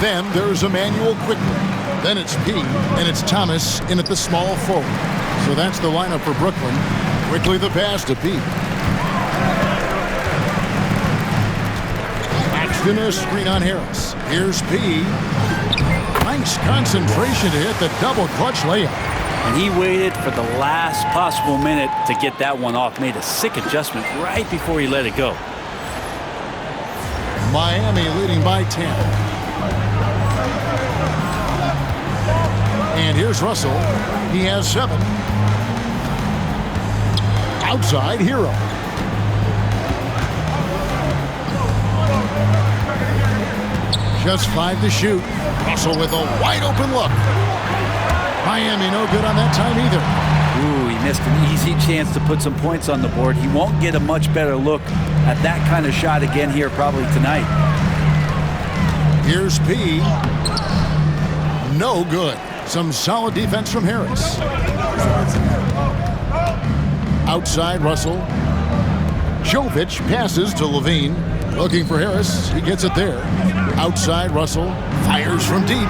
Then there's Emmanuel quickly. Then it's P, and it's Thomas in at the small forward. So that's the lineup for Brooklyn. Quickly the pass to P. Axton a screen on Harris. Here's P. Nice concentration to hit the double clutch layup. And he waited for the last possible minute to get that one off. Made a sick adjustment right before he let it go. Miami leading by 10. And here's Russell. He has 7. Outside Hero. Just 5 to shoot. Russell with a wide open look. Miami no good on that time either. Ooh, he missed an easy chance to put some points on the board. He won't get a much better look at that kind of shot again here probably tonight. Here's P. No good. Some solid defense from Harris. Outside Russell. Jovic passes to Levine. Looking for Harris. He gets it there. Outside Russell. Fires from deep.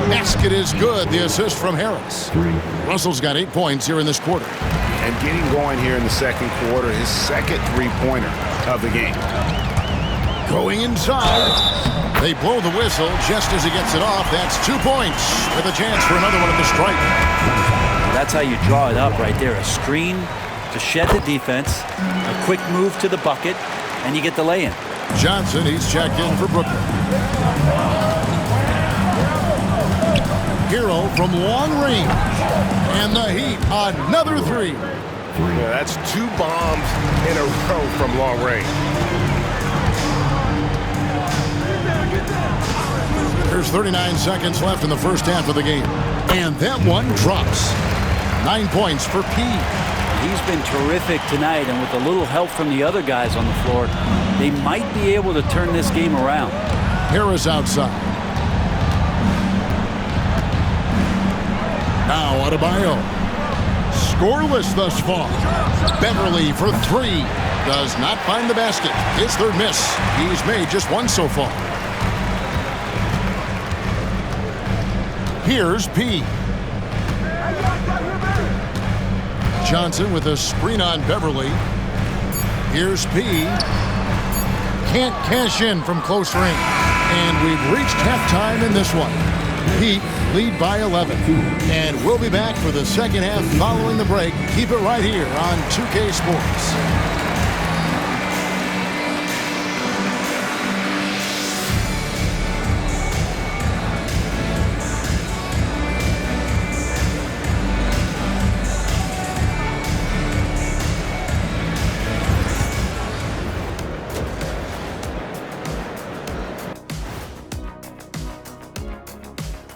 Basket is good. The assist from Harris. Russell's got 8 points here in this quarter. And getting going here in the second quarter, his second three-pointer of the game. Going inside. They blow the whistle just as he gets it off. That's 2 points with a chance for another one at the stripe. That's how you draw it up right there. A screen to shed the defense, a quick move to the bucket, and you get the lay-in. Johnson, he's checked in for Brooklyn. Hero from long range. And the Heat, another 3. Yeah, that's 2 bombs in a row from long range. There's 39 seconds left in the first half of the game. And that one drops. 9 points for P. He's been terrific tonight, and with a little help from the other guys on the floor, they might be able to turn this game around. Harris outside. Now Adebayo. Scoreless thus far. Beverly for 3. Does not find the basket. His third miss. He's made just 1 so far. Here's P. Johnson with a screen on Beverly. Here's P. Can't cash in from close range. And we've reached halftime in this one. Heat lead by 11. And we'll be back for the second half following the break. Keep it right here on 2K Sports.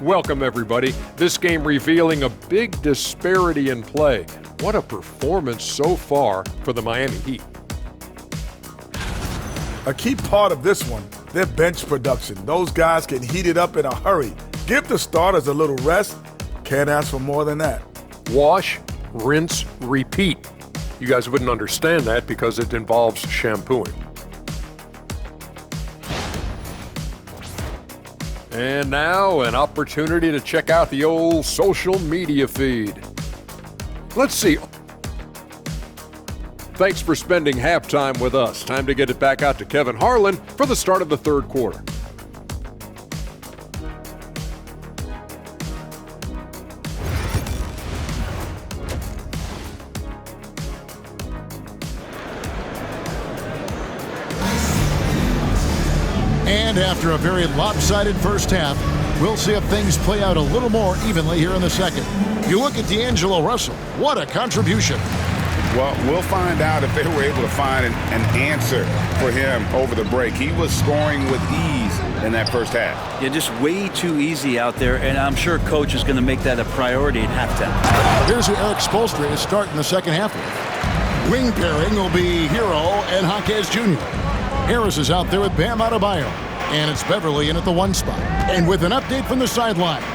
Welcome, everybody. This game revealing a big disparity in play. What a performance so far for the Miami Heat. A key part of this one, their bench production. Those guys can heat it up in a hurry. Give the starters a little rest. Can't ask for more than that. Wash, rinse, repeat. You guys wouldn't understand that because it involves shampooing. And now, an opportunity to check out the old social media feed. Let's see. Thanks for spending halftime with us. Time to get it back out to Kevin Harlan for the start of the third quarter. And after a very lopsided first half, we'll see if things play out a little more evenly here in the second. You look at D'Angelo Russell. What a contribution. Well, we'll find out if they were able to find an answer for him over the break. He was scoring with ease in that first half. Yeah, just way too easy out there, and I'm sure Coach is going to make that a priority at halftime. Here's who Eric Spoelstra is starting the second half with. Wing pairing will be Hero and Jaquez Jr. Harris is out there with Bam Adebayo. And it's Beverly in at the 1 spot. And with an update from the sidelines,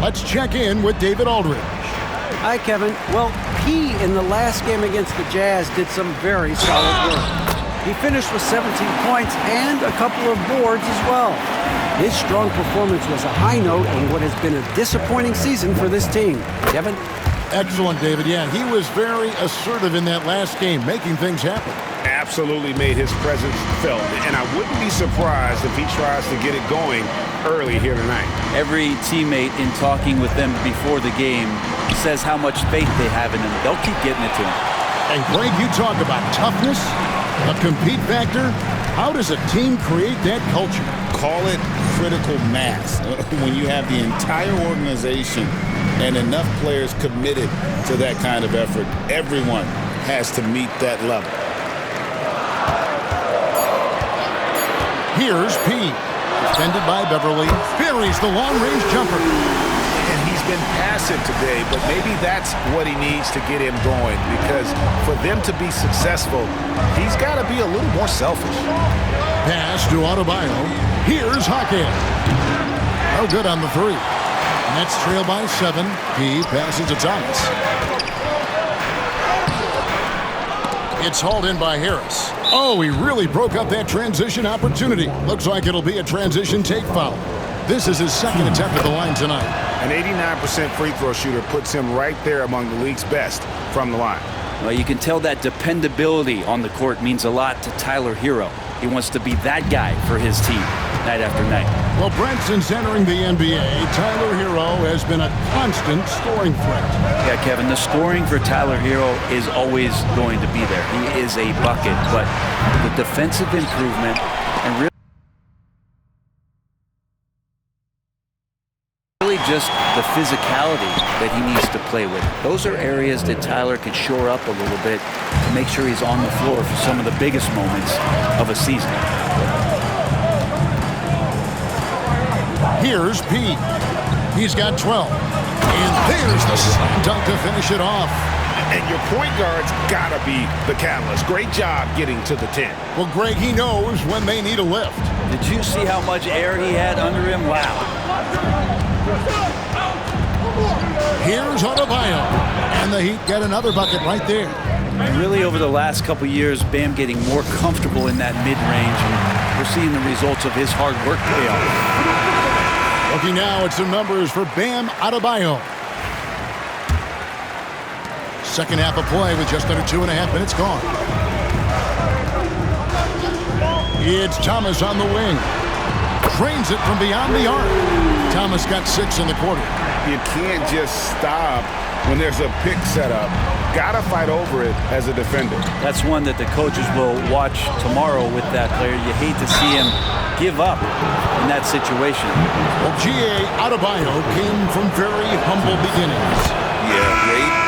let's check in with David Aldridge. Hi, Kevin. Well, P in the last game against the Jazz did some very solid work. He finished with 17 points and a couple of boards as well. His strong performance was a high note on what has been a disappointing season for this team. Kevin? Excellent, David. Yeah, he was very assertive in that last game, making things happen. Absolutely made his presence felt. And I wouldn't be surprised if he tries to get it going early here tonight. Every teammate in talking with them before the game says how much faith they have in him. They'll keep getting it to him. And Greg, you talk about toughness, a compete factor. How does a team create that culture? Call it critical mass. When you have the entire organization and enough players committed to that kind of effort, everyone has to meet that level. Here's P. Defended by Beverly. Buries the long-range jumper. And he's been passive today, but maybe that's what he needs to get him going, because for them to be successful, he's got to be a little more selfish. Pass to Adebayo. Here's Hackett. No good on the three. Nets trail by 7. He passes to Thomas. It's hauled in by Harris. Oh, he really broke up that transition opportunity. Looks like it'll be a transition take foul. This is his second attempt at the line tonight. An 89% free throw shooter puts him right there among the league's best from the line. Well, you can tell that dependability on the court means a lot to Tyler Hero. He wants to be that guy for his team night after night. Well, Brent, since entering the NBA, Tyler Hero has been a constant scoring threat. Yeah, Kevin, the scoring for Tyler Hero is always going to be there. He is a bucket, but the defensive improvement and really just the physicality that he needs to play with. Those are areas that Tyler can shore up a little bit to make sure he's on the floor for some of the biggest moments of a season. Here's P. He's got 12. And there's the slam dunk to finish it off. And your point guard's got to be the catalyst. Great job getting to the 10. Well, Greg, he knows when they need a lift. Did you see how much air he had under him? Wow. Here's Adebayo. And the Heat get another bucket right there. And really, over the last couple years, Bam getting more comfortable in that mid-range. And we're seeing the results of his hard work pay off. Looking now at some numbers for Bam Adebayo. Second half of play with just under 2.5 minutes gone. It's Thomas on the wing. Trains it from beyond the arc. Thomas got 6 in the quarter. You can't just stop when there's a pick set up. Gotta fight over it as a defender. That's one that the coaches will watch tomorrow with that player. You hate to see him give up in that situation. Well, G.A. Adebayo came from very humble beginnings. Yeah, great.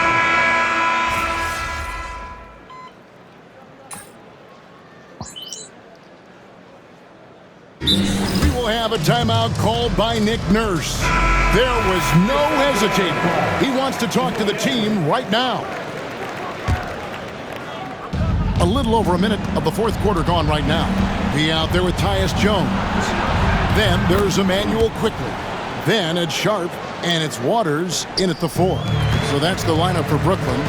We will have a timeout called by Nick Nurse. There was no hesitating. He wants to talk to the team right now. A little over a minute of the fourth quarter gone right now. He out there with Tyus Jones. Then there's Emmanuel Quickly. Then it's Sharp, and it's Waters in at the 4. So that's the lineup for Brooklyn.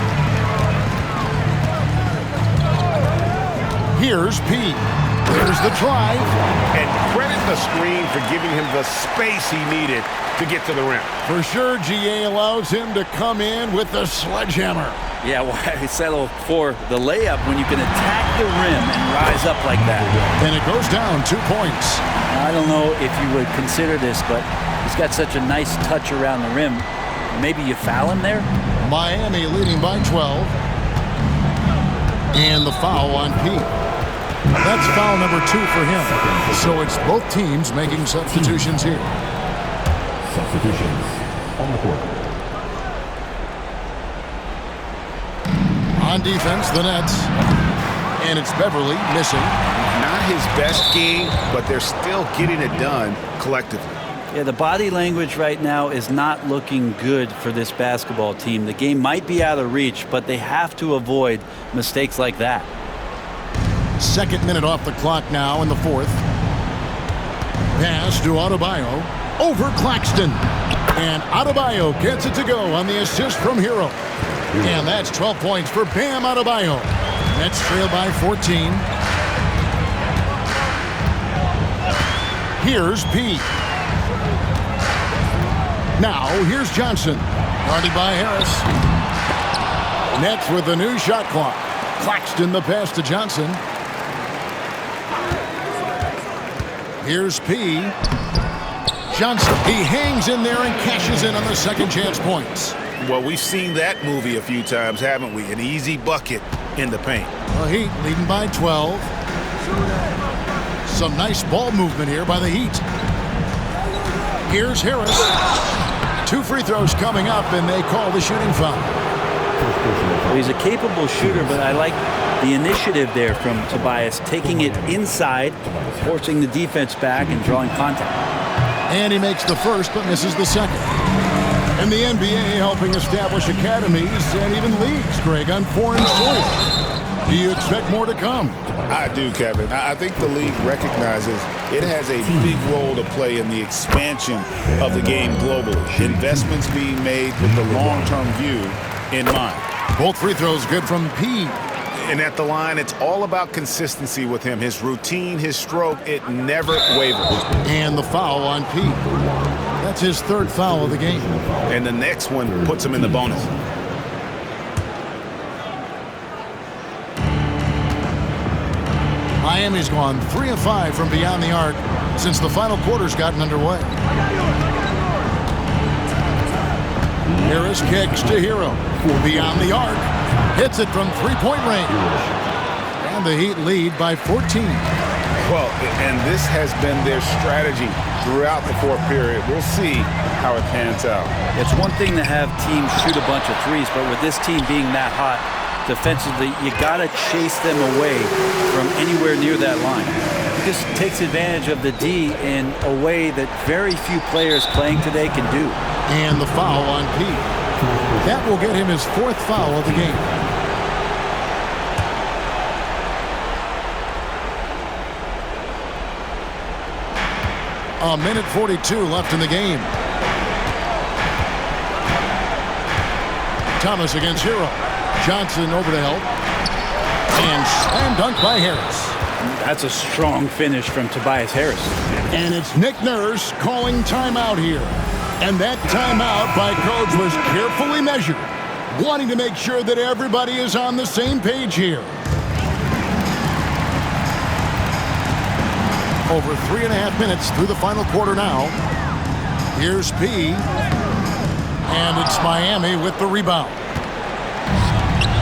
Here's P. There's the drive. And credit the screen for giving him the space he needed to get to the rim. For sure, GA allows him to come in with the sledgehammer. Yeah, why settle for the layup when you can attack the rim and rise up like that? And it goes down 2 points. I don't know if you would consider this, but he's got such a nice touch around the rim. Maybe you foul him there? Miami leading by 12. And the foul on P. That's foul number 2 for him. So it's both teams making substitutions here. Substitutions on the court. On defense, the Nets. And it's Beverly missing. Not his best game, but they're still getting it done collectively. Yeah, the body language right now is not looking good for this basketball team. The game might be out of reach, but they have to avoid mistakes like that. Second minute off the clock now in the fourth. Pass to Adebayo. Over Claxton. And Adebayo gets it to go on the assist from Hero. And that's 12 points for Bam Adebayo. Nets trail by 14. Here's P. Now, here's Johnson. Guarded by Harris. Nets with the new shot clock. Claxton the pass to Johnson. Here's P. Johnson. He hangs in there and cashes in on the second chance points. Well, we've seen that movie a few times, haven't we? An easy bucket in the paint. The Heat leading by 12. Some nice ball movement here by the Heat. Here's Harris. 2 free throws coming up, and they call the shooting foul. Well, he's a capable shooter, but I like the initiative there from Tobias, taking it inside, forcing the defense back, and drawing contact. And he makes the first, but misses the second. And the NBA helping establish academies and even leagues, Greg, on foreign soil. Do you expect more to come? I do, Kevin. I think the league recognizes it has a big role to play in the expansion of the game globally. Investments being made with the long-term view in mind. Both free throws good from P. And at the line, it's all about consistency with him. His routine, his stroke, it never wavers. And the foul on P. That's his 3rd foul of the game. And the next one puts him in the bonus. Miami's gone 3 of 5 from beyond the arc since the final quarter's gotten underway. Harris kicks to Hero. Beyond the arc. Hits it from 3-point range. And the Heat lead by 14. Well, and this has been their strategy throughout the 4th period. We'll see how it pans out. It's one thing to have teams shoot a bunch of threes, but with this team being that hot defensively, you got to chase them away from anywhere near that line. It just takes advantage of the D in a way that very few players playing today can do. And the foul on P. That will get him his 4th foul of the game. A minute 42 left in the game. Thomas against Hero. Johnson over to help. And slam dunk by Harris. That's a strong finish from Tobias Harris. And it's Nick Nurse calling timeout here. And that timeout by coach was carefully measured, wanting to make sure that everybody is on the same page here. Over 3.5 minutes through the final quarter now. Here's P. And it's Miami with the rebound.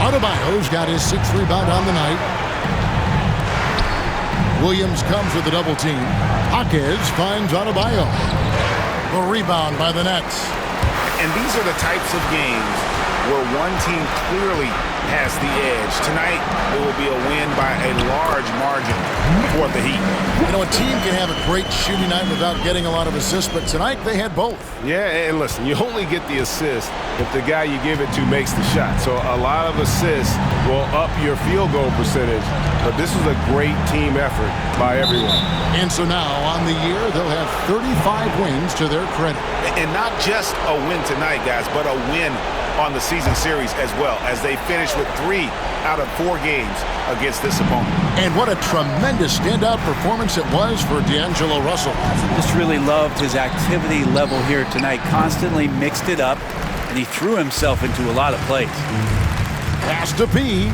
Adebayo's got his 6th rebound on the night. Williams comes with a double team. Jaquez finds Adebayo. The rebound by the Nets. And these are the types of games where one team clearly has the edge. Tonight, it will be a win by a large margin for the Heat. You know, a team can have a great shooting night without getting a lot of assists, but tonight they had both. Yeah, and listen, you only get the assist if the guy you give it to makes the shot. So a lot of assists will up your field goal percentage, but this is a great team effort by everyone. And so now, on the year, they'll have 35 wins to their credit. And not just a win tonight, guys, but a win on the season series as well, as they finish with 3 out of 4 games against this opponent. And what a tremendous standout performance it was for D'Angelo Russell. Just really loved his activity level here tonight. Constantly mixed it up, and he threw himself into a lot of plays. Pass to P.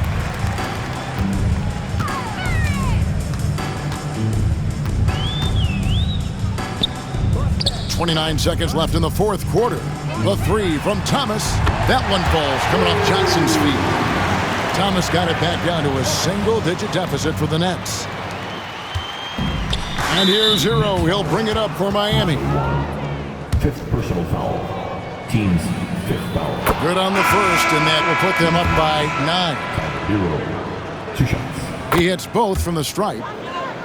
.29 seconds left in the 4th quarter. The 3 from Thomas. That one falls coming off Johnson's feet. Thomas got it back down to a single-digit deficit for the Nets. And here's Hero. He'll bring it up for Miami. 5th personal foul. Team's 5th foul. Good on the first, and that will put them up by 9. Hero. 2 shots. He hits both from the stripe.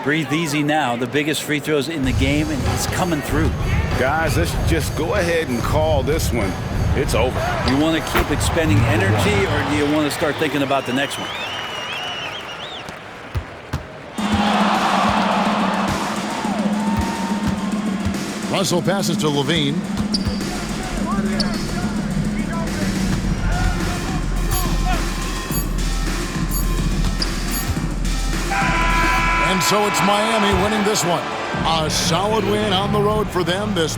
Breathe easy now. The biggest free throws in the game, and he's coming through. Guys, let's just go ahead and call this one. It's over. You want to keep expending energy, or do you want to start thinking about the next one? Russell passes to Levine. And so it's Miami winning this one. A solid win on the road for them this